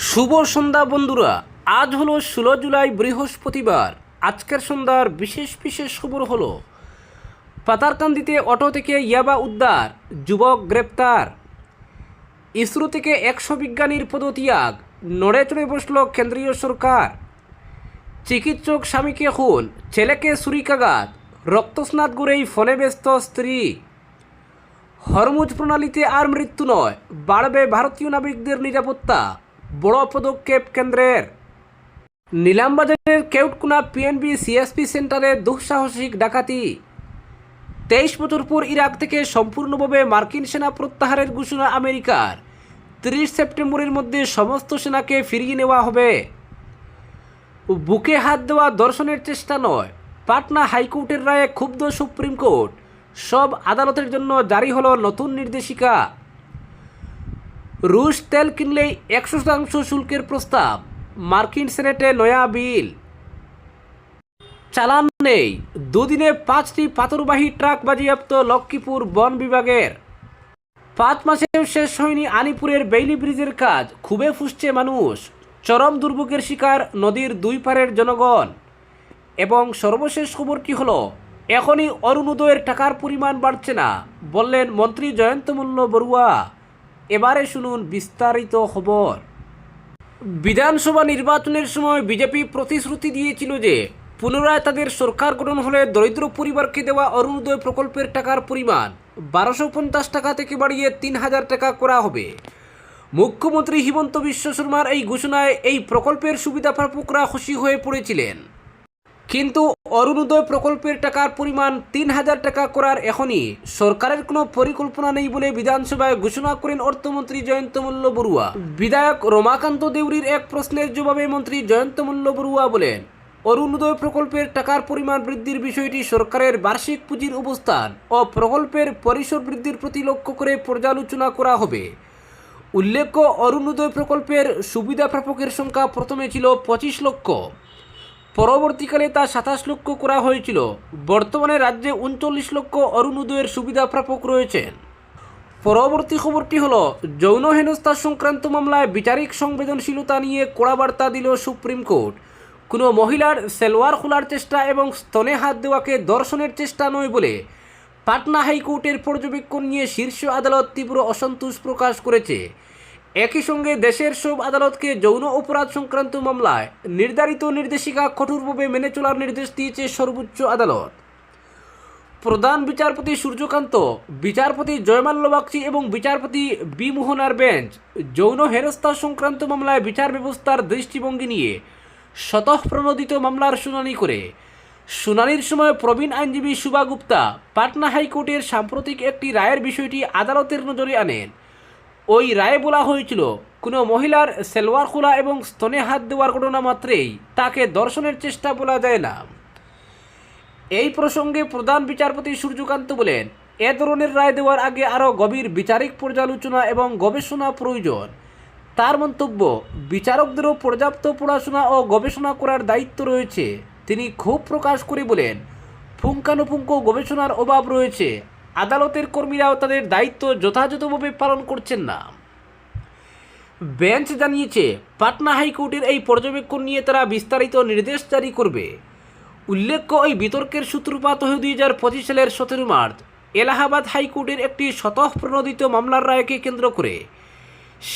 শুভ সন্ধ্যা বন্ধুরা। আজ হলো 16 জুলাই, বৃহস্পতিবার। আজকের সন্ধ্যার বিশেষ বিশেষ খবর হলো পাতারকান্দিতে অটো থেকে ইয়াবা উদ্ধার, যুবক গ্রেপ্তার। ইসরো থেকে 100 বিজ্ঞানীর পদত্যাগ, নড়ে চড়ে বসল কেন্দ্রীয় সরকার। চিকিৎসক স্বামীকে খুন, ছেলেকে ছুরিকাঘাত, রক্তস্নাত করেই ফোনে ব্যস্ত স্ত্রী। হরমুজ প্রণালীতে আর মৃত্যু নয়, বাড়বে ভারতীয় নাবিকদের নিরাপত্তা, বড় পদক্ষেপ কেন্দ্রের। নিলামবাজারের কেউটকুনা পিএনবি সিএসপি সেন্টারে দুঃসাহসিক ডাকাতি। 23 বছর পর ইরাক থেকে সম্পূর্ণভাবে মার্কিন সেনা প্রত্যাহারের ঘোষণা আমেরিকার। 30 সেপ্টেম্বরের মধ্যে সমস্ত সেনাকে ফিরিয়ে নেওয়া হবে। বুকে হাত দেওয়া দর্শনের চেষ্টা নয়, পাটনা হাইকোর্টের রায়ে ক্ষুব্ধ সুপ্রিম কোর্ট। সব আদালতের জন্য জারি হলো নতুন নির্দেশিকা। রুশ তেল কিনলেই 100% শুল্কের প্রস্তাব, মার্কিন সেনেটে নয়া বিল। চালান নেই, দুদিনে 5টি পাথরবাহী ট্রাক বাজেয়াপ্ত লক্ষ্মীপুর বন বিভাগের। 5 মাসেও শেষ হয়নি আলিপুরের বেইলি ব্রিজের কাজ, খুবই ফুসছে মানুষ। চরম দুর্ভোগের শিকার নদীর দুই পারের জনগণ। এবং সর্বশেষ খবরটি হলো, এখনই অরুণোদয়ের টাকার পরিমাণ বাড়ছে না, বললেন মন্ত্রী জয়ন্তমল্ল বড়ুয়া। এবারে শুনুন বিস্তারিত খবর। বিধানসভা নির্বাচনের সময় বিজেপি প্রতিশ্রুতি দিয়েছিল যে পুনরায় তাদের সরকার গঠন হলে দরিদ্র পরিবারকে দেওয়া অরুণোদয় প্রকল্পের টাকার পরিমাণ 1250 টাকা থেকে বাড়িয়ে 3000 টাকা করা হবে। মুখ্যমন্ত্রী হিমন্ত বিশ্ব শর্মার এই ঘোষণায় এই প্রকল্পের সুবিধাপ্রাপকরা খুশি হয়ে পড়েছিলেন। কিন্তু অরুণোদয় প্রকল্পের টাকার পরিমাণ 3000 টাকা করার এখনই সরকারের কোনো পরিকল্পনা নেই বলে বিধানসভায় ঘোষণা করেন অর্থমন্ত্রী জয়ন্তমল্ল বড়ুয়া। বিধায়ক রমাকান্ত দেউরির এক প্রশ্নের জবাবে মন্ত্রী জয়ন্তমল্ল বড়ুয়া বলেন, অরুণোদয় প্রকল্পের টাকার পরিমাণ বৃদ্ধির বিষয়টি সরকারের বার্ষিক পুঁজির অবস্থান ও প্রকল্পের পরিসর বৃদ্ধির প্রতি লক্ষ্য করে পর্যালোচনা করা হবে। উল্লেখ্য, অরুণোদয় প্রকল্পের সুবিধাপ্রাপকের সংখ্যা প্রথমে ছিল 25 লক্ষ, পরবর্তীকালে তা 27 লক্ষ করা হয়েছিল। বর্তমানে রাজ্যে 39 লক্ষ অরুণোদয়ের সুবিধাপ্রাপক রয়েছেন। পরবর্তী খবরটি হলো, যৌন হেনস্থা সংক্রান্ত মামলায় বিচারিক সংবেদনশীলতা নিয়ে কড়া বার্তা দিল সুপ্রিম কোর্ট। কোনো মহিলার সেলোয়ার খোলার চেষ্টা এবং স্তনে হাত দেওয়াকে দর্শনের চেষ্টা নয় বলে পাটনা হাইকোর্টের পর্যবেক্ষণ নিয়ে শীর্ষ আদালত তীব্র অসন্তোষ প্রকাশ করেছে। একই সঙ্গে দেশের সব আদালতকে যৌন অপরাধ সংক্রান্ত মামলায় নির্ধারিত নির্দেশিকা কঠোরভাবে মেনে চলার নির্দেশ দিয়েছে সর্বোচ্চ আদালত। প্রধান বিচারপতি সূর্যকান্ত, বিচারপতি জয়মাল্য বাগচি এবং বিচারপতি বি মোহনার বেঞ্চ যৌন হেনস্থা সংক্রান্ত মামলায় বিচার ব্যবস্থার দৃষ্টিভঙ্গি নিয়ে স্বতঃপ্রণোদিত মামলার শুনানি করে। শুনানির সময় প্রবীণ আইনজীবী শুভা গুপ্তা পাটনা হাইকোর্টের সাম্প্রতিক একটি রায়ের বিষয়টি আদালতের নজরে আনেন। ওই রায়ে বলা হয়েছিল, কোনো মহিলার সেলোয়ার খোলা এবং স্তনে হাত দেওয়ার ঘটনা মাত্রেই তাকে ধর্ষণের চেষ্টা বলা যায় না। এই প্রসঙ্গে প্রধান বিচারপতি সূর্যকান্ত বলেন, এ ধরনের রায় দেওয়ার আগে আরও গভীর বিচারিক পর্যালোচনা এবং গবেষণা প্রয়োজন। তার মন্তব্য, বিচারকদেরও পর্যাপ্ত পড়াশোনা ও গবেষণা করার দায়িত্ব রয়েছে। তিনি ক্ষোভ প্রকাশ করে বলেন, পুঙ্খানুপুঙ্খ গবেষণার অভাব রয়েছে, আদালতের কর্মীরাও তাদের দায়িত্ব যথাযথভাবে পালন করছেন না। বেঞ্চ জানিয়েছে, পাটনা হাইকোর্টের এই পর্যবেক্ষণ নিয়ে তারা বিস্তারিত নির্দেশ জারি করবে। উল্লেখ্য, এই বিতর্কের সূত্রপাত হয় 2025 সালের 17 মার্চ এলাহাবাদ হাইকোর্টের একটি স্বতঃপ্রণোদিত মামলার রায়কে কেন্দ্র করে।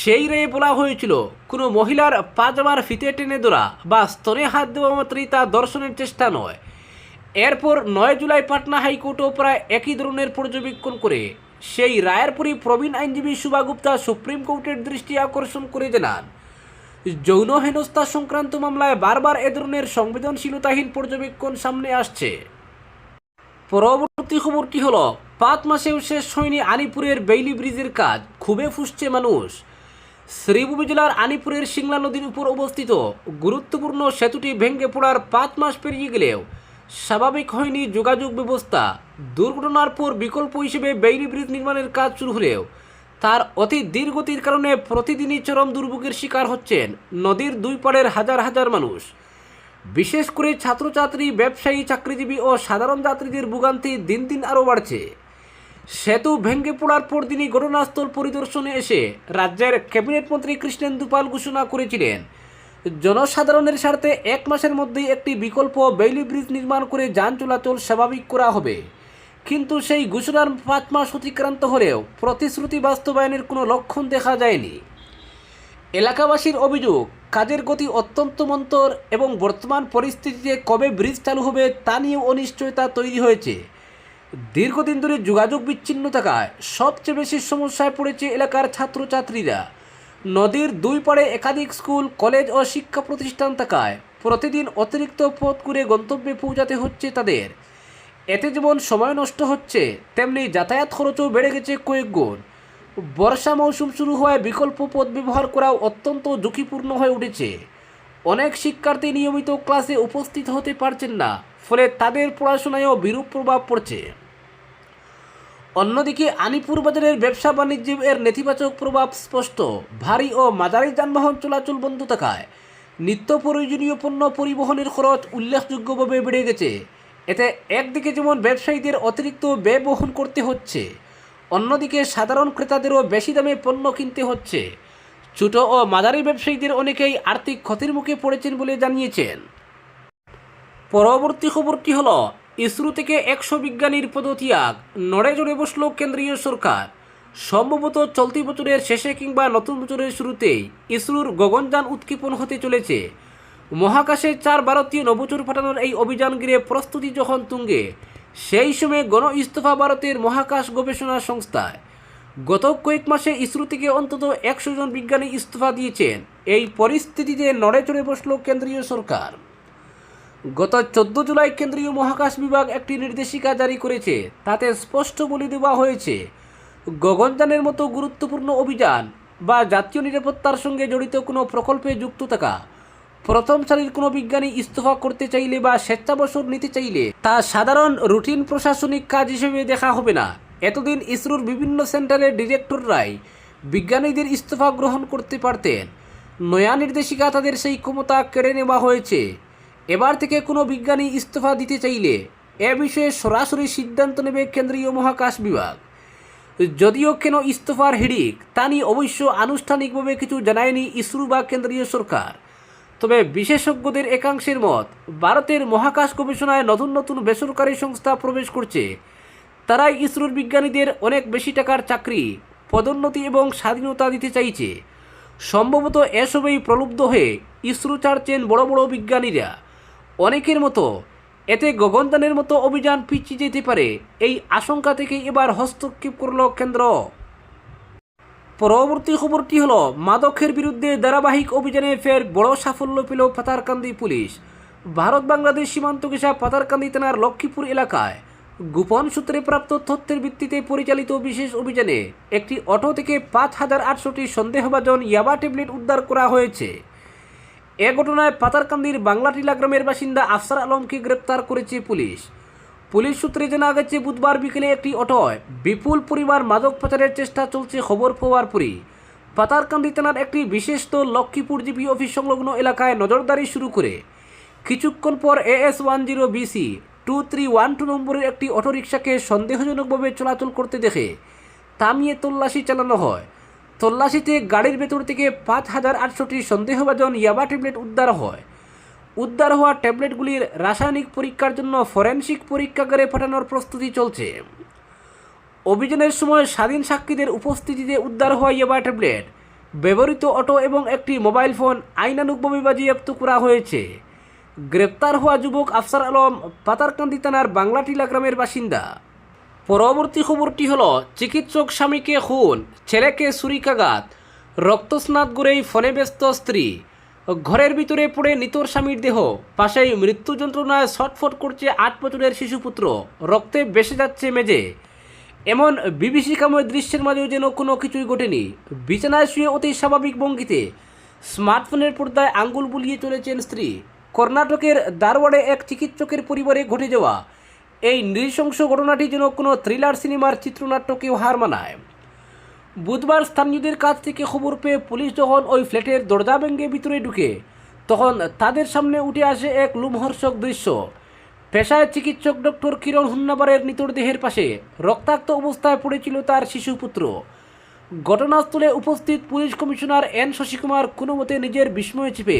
সেই রায়ে বলা হয়েছিল, কোনো মহিলার পাজামার ফিতে টেনে ধরা বা স্তনে হাত দেওয়া মাত্রই তা ধর্ষণের চেষ্টা নয়। এরপর 9 জুলাই পাটনা হাইকোর্টও প্রায় একই ধরনের পর্যবেক্ষণ করে। সেই রায়ের পরই প্রবীণ আইনজীবী শুভা গুপ্তা সুপ্রিম কোর্টের দৃষ্টি আকর্ষণ করে জানান, যৌন হেনস্থা সংক্রান্ত মামলায় বারবার এ ধরনের সংবেদনশীলতাহীন পর্যবেক্ষণ সামনে আসছে। পরবর্তী খবরটি হলো, 5 মাসেও শেষ হয়নি আলিপুরের বেইলি ব্রিজের কাজ, খুবই ফুসছে মানুষ। শ্রীভূমি জেলার আলিপুরের সিংলা নদীর উপর অবস্থিত গুরুত্বপূর্ণ সেতুটি ভেঙে পড়ার 5 মাস পেরিয়ে গেলেও স্বাভাবিক হয়নি যোগাযোগ ব্যবস্থা। দুর্ঘটনার পর বিকল্প হিসেবে বেইলি ব্রিজ নির্মাণের কাজ শুরু হলেও তার অতি ধীরগতির কারণে প্রতিদিনই চরম দুর্ভোগের শিকার হচ্ছেন নদীর দুই পাড়ের হাজার হাজার মানুষ। বিশেষ করে ছাত্রছাত্রী, ব্যবসায়ী, চাকরিজীবী ও সাধারণ যাত্রীদের ভোগান্তি দিন দিন আরও বাড়ছে। সেতু ভেঙে পড়ার পরদিনই ঘটনাস্থল পরিদর্শনে এসে রাজ্যের ক্যাবিনেট মন্ত্রী কৃষ্ণেন্দু পাল ঘোষণা করেছিলেন জনসাধারণের স্বার্থে 1 মাসের মধ্যেই একটি বিকল্প বেইলি ব্রিজ নির্মাণ করে যান চলাচল স্বাভাবিক করা হবে। কিন্তু সেই ঘোষণার 5 মাস অতিক্রান্ত হলেও প্রতিশ্রুতি বাস্তবায়নের কোনো লক্ষণ দেখা যায়নি। এলাকাবাসীর অভিযোগ, কাজের গতি অত্যন্ত মন্থর এবং বর্তমান পরিস্থিতিতে কবে ব্রিজ চালু হবে তা নিয়ে অনিশ্চয়তা তৈরি হয়েছে। দীর্ঘদিন ধরে যোগাযোগ বিচ্ছিন্ন থাকায় সবচেয়ে বেশি সমস্যায় পড়েছে এলাকার ছাত্রছাত্রীরা। নদীর দুই পাড়ে একাধিক স্কুল, কলেজ ও শিক্ষা প্রতিষ্ঠান থাকায় প্রতিদিন অতিরিক্ত পথ করে গন্তব্যে পৌঁছাতে হচ্ছে তাদের। এতে যেমন সময় নষ্ট হচ্ছে, তেমনি যাতায়াত খরচও বেড়ে গেছে কয়েক গুণ। বর্ষা মৌসুম শুরু হওয়ায় বিকল্প পথ ব্যবহার করাও অত্যন্ত ঝুঁকিপূর্ণ হয়ে উঠেছে। অনেক শিক্ষার্থী নিয়মিত ক্লাসে উপস্থিত হতে পারছেন না, ফলে তাদের পড়াশোনায়ও বিরূপ প্রভাব পড়ছে। অন্যদিকে আনিপুর বাজারের ব্যবসা বাণিজ্যে এর নেতিবাচক প্রভাব স্পষ্ট। ভারী ও মাঝারি যানবাহন চলাচল বন্ধ থাকায় নিত্য প্রয়োজনীয় পণ্য পরিবহনের খরচ উল্লেখযোগ্যভাবে বেড়ে গেছে। এতে একদিকে যেমন ব্যবসায়ীদের অতিরিক্ত ব্যয় বহন করতে হচ্ছে, অন্যদিকে সাধারণ ক্রেতাদেরও বেশি দামে পণ্য কিনতে হচ্ছে। ছোট ও মাঝারি ব্যবসায়ীদের অনেকেই আর্থিক ক্ষতির মুখে পড়েছেন বলে জানিয়েছেন। পরবর্তী খবরটি হল, ইসরো থেকে 100 বিজ্ঞানীর পদত্যাগ, নড়েচড়ে বসল কেন্দ্রীয় সরকার। সম্ভবত চলতি বছরের শেষে কিংবা নতুন বছরের শুরুতেই ইসরোর গগনযান উৎক্ষেপণ হতে চলেছে। মহাকাশে 4 ভারতীয় নভোচার পাঠানোর এই অভিযান ঘিরে প্রস্তুতি যখন তুঙ্গে, সেই সময় গণ ইস্তফা ভারতের মহাকাশ গবেষণা সংস্থায়। গত কয়েক মাসে ইসরো থেকে অন্তত 100 জন বিজ্ঞানী ইস্তফা দিয়েছেন। এই পরিস্থিতিতে নড়েচড়ে বসল কেন্দ্রীয় সরকার। গত 14 জুলাই কেন্দ্রীয় মহাকাশ বিভাগ একটি নির্দেশিকা জারি করেছে। তাতে স্পষ্ট বলে দেওয়া হয়েছে, গগনযানের মতো গুরুত্বপূর্ণ অভিযান বা জাতীয় নিরাপত্তার সঙ্গে জড়িত কোনো প্রকল্পে যুক্ত থাকা প্রথম সারির কোনো বিজ্ঞানী ইস্তফা করতে চাইলে বা স্বেচ্ছাবসর নিতে চাইলে তা সাধারণ রুটিন প্রশাসনিক কাজ হিসেবে দেখা হবে না। এতদিন ইসরোর বিভিন্ন সেন্টারের ডিরেক্টররাই বিজ্ঞানীদের ইস্তফা গ্রহণ করতে পারতেন। নয়া নির্দেশিকা তাদের সেই ক্ষমতা কেড়ে নেওয়া হয়েছে। এবার থেকে কোনো বিজ্ঞানী ইস্তফা দিতে চাইলে এ বিষয়ে সরাসরি সিদ্ধান্ত নেবে কেন্দ্রীয় মহাকাশ বিভাগ। যদিও কেন ইস্তফার হিড়িক তা নিয়ে অবশ্য আনুষ্ঠানিকভাবে কিছু জানায়নি ইসরো বা কেন্দ্রীয় সরকার। তবে বিশেষজ্ঞদের একাংশের মত, ভারতের মহাকাশ গবেষণায় নতুন নতুন বেসরকারি সংস্থা প্রবেশ করছে। তারাই ইসরোর বিজ্ঞানীদের অনেক বেশি টাকার চাকরি, পদোন্নতি এবং স্বাধীনতা দিতে চাইছে। সম্ভবত এসবেই প্রলুব্ধ হয়ে ইসরো ছাড়ছেন বড় বড় বিজ্ঞানীরা। অনেকের মতো এতে গগনযানের মতো অভিযান পিছিয়ে যেতে পারে, এই আশঙ্কা থেকে এবার হস্তক্ষেপ করল কেন্দ্র। পরবর্তী খবরটি হলো, মাদকের বিরুদ্ধে ধারাবাহিক অভিযানে ফের বড় সাফল্য পেল পাতারকান্দি পুলিশ। ভারত বাংলাদেশ সীমান্ত ঘেঁষা পাতারকান্দি থানার লক্ষ্মীপুর এলাকায় গোপন সূত্রে প্রাপ্ত তথ্যের ভিত্তিতে পরিচালিত বিশেষ অভিযানে একটি অটো থেকে 5800টি সন্দেহভাজন ইয়াবা ট্যাবলেট উদ্ধার করা হয়েছে। এ ঘটনায় পাতারকান্দির বাংলাটিলা গ্রামের বাসিন্দা আফসার আলমকে গ্রেপ্তার করেছে পুলিশ। পুলিশ সূত্রে জানা গেছে, বুধবার বিকেলে একটি অটোয় বিপুল পরিমাণ মাদক পাচারের চেষ্টা চলছে খবর পাওয়ার পরই পাতারকান্দি থানার একটি বিশেষত লক্ষ্মীপুর জিপি অফিস সংলগ্ন এলাকায় নজরদারি শুরু করে কিছুক্ষণ পর AS10BC 2312 নম্বরের একটি অটোরিকশাকে সন্দেহজনকভাবে চলাচল করতে দেখে থামিয়ে তল্লাশি চালানো হয়। তল্লাশিতে গাড়ির ভেতর থেকে 5800টি সন্দেহভাজন ইয়াবা ট্যাবলেট উদ্ধার হয়। উদ্ধার হওয়া ট্যাবলেটগুলির রাসায়নিক পরীক্ষার জন্য ফরেনসিক পরীক্ষাগারে পাঠানোর প্রস্তুতি চলছে। অভিযানের সময় স্বাধীন সাক্ষীদের উপস্থিতিতে উদ্ধার হওয়া ইয়াবা ট্যাবলেট, ব্যবহৃত অটো এবং একটি মোবাইল ফোন আইনানুগভাবে বাজেয়াপ্ত করা হয়েছে। গ্রেপ্তার হওয়া যুবক আফসার আলম পাতারকান্দি থানার বাংলাটিলা গ্রামের বাসিন্দা। পরবর্তী খবরটি হলো, চিকিৎসক স্বামীকে খুন, ছেলেকে ছুরিকাঘাত, রক্তস্নাত করেই ফোনে ব্যস্ত স্ত্রী। ঘরের ভিতরে পড়ে নিতর স্বামীর দেহ, পাশেই মৃত্যু যন্ত্রণায় ছটফট করছে 8 বছরের শিশুপুত্র, রক্তে ভেসে যাচ্ছে মেঝে। এমন বিভীষিকাময় দৃশ্যের মাঝেও যেন কোনো কিছুই ঘটেনি। বিছানায় শুয়ে অতি স্বাভাবিক ভঙ্গিতে স্মার্টফোনের পর্দায় আঙ্গুল বুলিয়ে চলেছেন স্ত্রী। কর্ণাটকের ধারওয়াড়ে এক চিকিৎসকের পরিবারে ঘটে যাওয়া এই নৃশংস ঘটনাটি যেন কোনো থ্রিলার সিনেমার চিত্রনাট্যকেও হার মানায়। বুধবার স্থানীয়দের কাছ থেকে খবর পেয়ে পুলিশ যখন ওই ফ্ল্যাটের দরজা ভেঙে ভিতরে ঢুকে, তখন তাদের সামনে উঠে আসে এক লোমহর্ষক দৃশ্য। পেশায় চিকিৎসক ডক্টর কিরণ হুন্নাবারের নিতর দেহের পাশে রক্তাক্ত অবস্থায় পড়েছিল তার শিশুপুত্র। ঘটনাস্থলে উপস্থিত পুলিশ কমিশনার এন শশীকুমার কোনো মতে নিজের বিস্ময়ে চেপে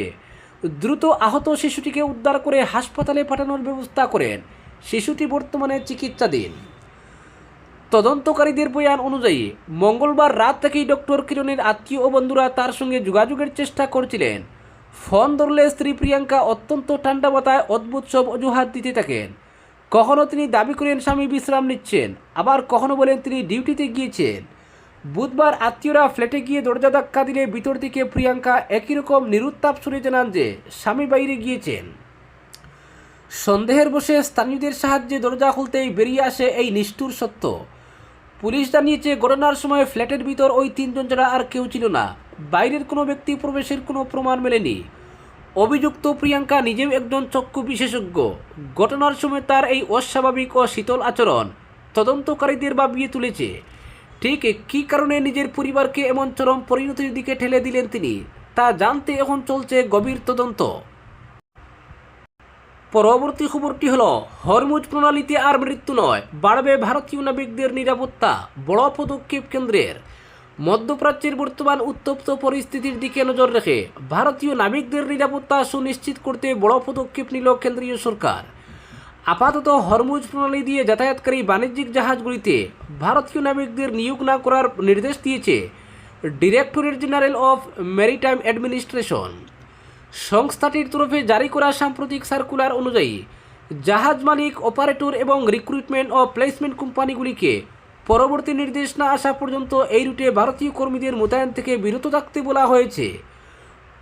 দ্রুত আহত শিশুটিকে উদ্ধার করে হাসপাতালে পাঠানোর ব্যবস্থা করেন। শিশুটি বর্তমানে চিকিৎসাধীন। তদন্তকারীদের বয়ান অনুযায়ী মঙ্গলবার রাত থেকেই ডক্টর কিরণের আত্মীয় ও বন্ধুরা তার সঙ্গে যোগাযোগের চেষ্টা করছিলেন। ফোন ধরলে স্ত্রী প্রিয়াঙ্কা অত্যন্ত ঠান্ডা মাথায় অদ্ভুত সব অজুহাত দিতে থাকেন। কখনো তিনি দাবি করেন স্বামী বিশ্রাম নিচ্ছেন, আবার কখনো বলেন তিনি ডিউটিতে গিয়েছেন। বুধবার আত্মীয়রা ফ্ল্যাটে গিয়ে দরজা ধাক্কা দিলে ভিতর থেকে প্রিয়াঙ্কা একই রকম নিরুত্তাপ সুরে জানান যে স্বামী বাইরে গিয়েছেন। সন্দেহের বশে স্থানীয়দের সাহায্যে দরজা খুলতেই বেরিয়ে আসে এই নিষ্ঠুর সত্য। পুলিশ জানিয়েছে ঘটনার সময় ফ্ল্যাটের ভিতর ওই তিনজন ছাড়া আর কেউ ছিল না। বাইরের কোনো ব্যক্তি প্রবেশের কোনো প্রমাণ মেলেনি। অভিযুক্ত প্রিয়াঙ্কা নিজেও একজন চক্ষু বিশেষজ্ঞ। ঘটনার সময় তার এই অস্বাভাবিক ও শীতল আচরণ তদন্তকারীদের ভাবিয়ে তুলেছে। ঠিক কী কারণে নিজের পরিবারকে এমন চরম পরিণতির দিকে ঠেলে দিলেন তিনি, তা জানতে এখন চলছে গভীর তদন্ত। পরবর্তী খবরটি হলো, হরমুজ প্রণালীতে আর মৃত্যু নয়, বাড়বে ভারতীয় নাবিকদের নিরাপত্তা, বড় পদক্ষেপ কেন্দ্রের। মধ্যপ্রাচ্যের বর্তমান উত্তপ্ত পরিস্থিতির দিকে নজর রেখে ভারতীয় নাবিকদের নিরাপত্তা সুনিশ্চিত করতে বড় পদক্ষেপ নিল কেন্দ্রীয় সরকার। আপাতত হরমুজ প্রণালী দিয়ে যাতায়াতকারী বাণিজ্যিক জাহাজগুলিতে ভারতীয় নাবিকদের নিয়োগ না করার নির্দেশ দিয়েছে directorate general of maritime administration. সংস্থাটির তরফে জারি করা সাম্প্রতিক সার্কুলার অনুযায়ী জাহাজ মালিক, অপারেটর এবং রিক্রুটমেন্ট ও প্লেসমেন্ট কোম্পানিগুলিকে পরবর্তী নির্দেশ না আসা পর্যন্ত এই রুটে ভারতীয় কর্মীদের মোতায়েন থেকে বিরত থাকতে বলা হয়েছে।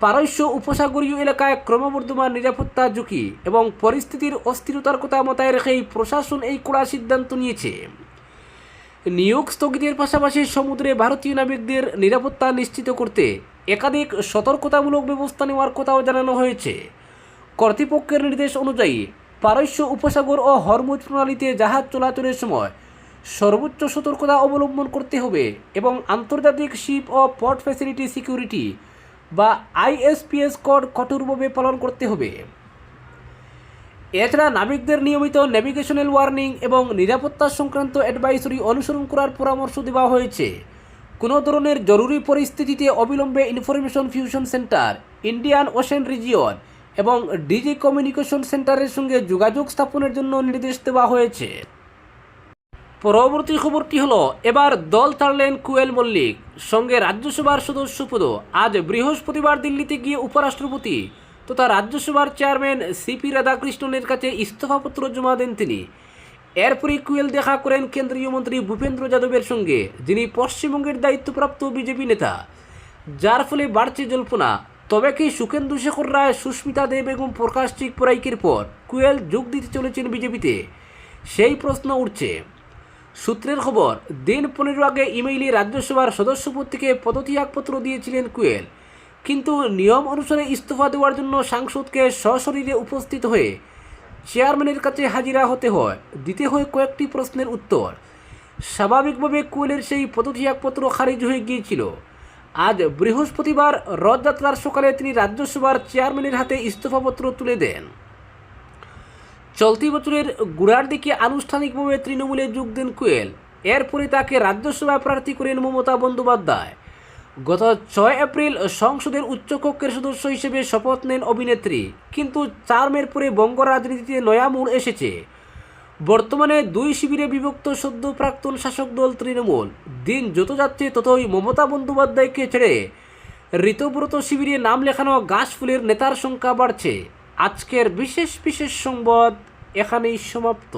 পারস্য উপসাগরীয় এলাকায় ক্রমবর্ধমান নিরাপত্তা ঝুঁকি এবং পরিস্থিতির অস্থিরতার কথা মাথায় রেখেই প্রশাসন এই কড়া সিদ্ধান্ত নিয়েছে। নিয়োগ স্থগিতের পাশাপাশি সমুদ্রে ভারতীয় নাবিকদের নিরাপত্তা নিশ্চিত করতে একাধিক সতর্কতামূলক ব্যবস্থা নেওয়ার কথাও জানানো হয়েছে। কর্তৃপক্ষের নির্দেশ অনুযায়ী পারস্য উপসাগর ও হরমুজ প্রণালীতে জাহাজ চলাচলের সময় সর্বোচ্চ সতর্কতা অবলম্বন করতে হবে এবং আন্তর্জাতিক শিপ ও পোর্ট ফ্যাসিলিটি সিকিউরিটি বা ISPS কোড কঠোরভাবে পালন করতে হবে। এছাড়া নাবিকদের নিয়মিত নেভিগেশনাল ওয়ার্নিং এবং নিরাপত্তা সংক্রান্ত অ্যাডভাইসরি অনুসরণ করার পরামর্শ দেওয়া হয়েছে। কোনো ধরনের জরুরি পরিস্থিতিতে অবিলম্বে information fusion centre, Indian ocean region এবং ডিজি কমিউনিকেশন সেন্টারের সঙ্গে যোগাযোগ স্থাপনের জন্য নির্দেশ দেওয়া হয়েছে। পরবর্তী খবরটি হলো, এবার দল ছাড়লেন কুয়েল মল্লিক, সঙ্গে রাজ্যসভার সদস্যপদ। আজ বৃহস্পতিবার দিল্লিতে গিয়ে উপরাষ্ট্রপতি তথা রাজ্যসভার চেয়ারম্যান CP রাধাকৃষ্ণনের কাছে ইস্তফাপত্র জমা দেন তিনি। এরপরই কুয়েল দেখা করেন কেন্দ্রীয় মন্ত্রী ভূপেন্দ্র যাদবের সঙ্গে, যিনি পশ্চিমবঙ্গের দায়িত্বপ্রাপ্ত বিজেপি নেতা, যার ফলে বাড়ছে জল্পনা। তবে কি সুখেন্দু শেখর রায়, সুস্মিতা দেব এবং প্রকাশ চিক পরাইকের পর কুয়েল যোগ দিতে চলেছেন বিজেপিতে? সেই প্রশ্ন উঠছে। সূত্রের খবর, দিন 15 আগে ইমেইলে রাজ্যসভার সদস্যপদ থেকে পদত্যাগপত্র দিয়েছিলেন কুয়েল, কিন্তু নিয়ম অনুসারে ইস্তফা দেওয়ার জন্য সাংসদকে সশরীরে উপস্থিত হয়ে চেয়ারম্যানের কাছে হাজিরা দিতে হয় কয়েকটি প্রশ্নের উত্তর। স্বাভাবিকভাবে কুয়েলের সেই পদত্যাগপত্র খারিজ হয়ে গিয়েছিল। আজ বৃহস্পতিবার রথযাত্রার সকালে তিনি রাজ্যসভার চেয়ারম্যানের হাতে ইস্তফাপত্র তুলে দেন। চলতি বছরের গোড়ার দিকে আনুষ্ঠানিকভাবে তৃণমূলে যোগ দেন কুয়েল। এরপরে তাকে রাজ্যসভায় প্রার্থী করেন মমতা বন্দ্যোপাধ্যায়। গত 6 এপ্রিল সংসদের উচ্চকক্ষের সদস্য হিসেবে শপথ নেন অভিনেত্রী, কিন্তু 4 মের পরে বঙ্গ রাজনীতিতে নয়া মোড় এসেছে। বর্তমানে 2 শিবিরে বিভক্ত সদ্য প্রাক্তন শাসক দল তৃণমূল। দিন যত যাচ্ছে ততই মমতা বন্দ্যোপাধ্যায়কে ছেড়ে ঋতব্রত শিবিরে নাম লেখানো ঘাসফুলের নেতার সংখ্যা বাড়ছে। আজকের বিশেষ সংবাদ এখানেই সমাপ্ত।